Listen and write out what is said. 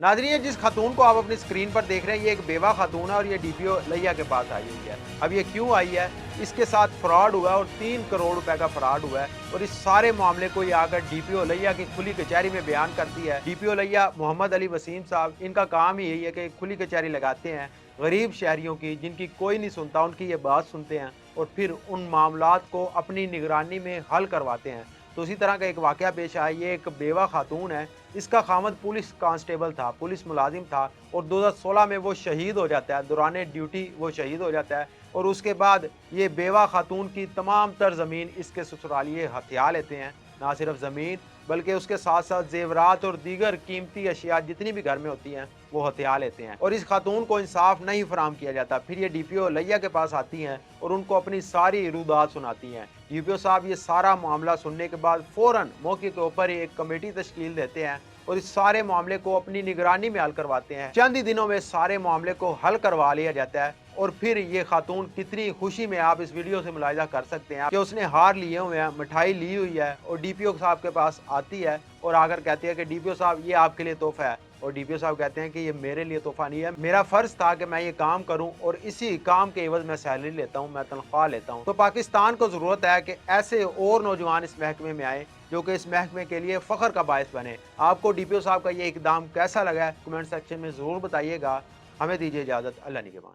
नाज़रीन, ये जिस खातून को आप अपनी स्क्रीन पर देख रहे हैं, ये एक बेवा खातून है और ये डीपीओ लिया के पास आई हुई है। अब ये क्यों आई है? इसके साथ फ्रॉड हुआ और 3 करोड़ रुपए का फ्रॉड हुआ है और इस सारे मामले को ये आकर डीपीओ लिया की खुली कचहरी में बयान करती है। डीपीओ लिया मोहम्मद अली वसीम साहब, इनका काम ही यही है कि खुली कचहरी लगाते हैं गरीब शहरियों की, जिनकी कोई नहीं सुनता, उनकी ये बात सुनते हैं और फिर उन मामलात को अपनी निगरानी में हल करवाते हैं। तो उसी तरह का एक वाकया पेश आया। ये एक बेवा खातून है, इसका खामद पुलिस कांस्टेबल था, पुलिस मुलाजिम था और 2016 में वो शहीद हो जाता है, दौरान ड्यूटी वो शहीद हो जाता है और उसके बाद ये बेवा खातून की तमाम तर ज़मीन इसके ससुरालिये हथिया लेते हैं। ना सिर्फ ज़मीन बल्कि उसके साथ साथ जेवरात और दीगर कीमती अशिया जितनी भी घर में होती हैं वो हथिया लेते हैं और इस खातून को इंसाफ नहीं फराम किया जाता। फिर ये डीपीओ लिया के पास आती हैं और उनको अपनी सारी रुदात सुनाती हैं। डीपीओ साहब ये सारा मामला सुनने के बाद फौरन मौके के ऊपर एक कमेटी तश्कील देते हैं और इस सारे मामले को अपनी निगरानी में हल करवाते हैं। चंद ही दिनों में सारे मामले को हल करवा लिया जाता है और फिर ये खातून कितनी खुशी में आप इस वीडियो से मुलाहिजा कर सकते हैं कि उसने हार लिए हुए हैं, मिठाई ली हुई है और डीपीओ साहब के पास आती है और आकर कहती है कि डीपीओ साहब ये आपके लिए तोहफा है। और डीपीओ साहब कहते हैं कि ये मेरे लिए तोहफा नहीं है, मेरा फर्ज था कि मैं ये काम करूं और इसी काम के एवज मैं सैलरी लेता हूं, मैं तनख्वाह लेता हूं। तो पाकिस्तान को जरूरत है कि ऐसे और नौजवान इस महकमे में आए जो कि इस महकमे के लिए फख्र का बायस बने। आपको डीपीओ साहब का ये इकदाम कैसा लगा है कमेंट सेक्शन में जरूर बताइएगा। हमें दीजिए इजाजत। अल्लाह निगहबान।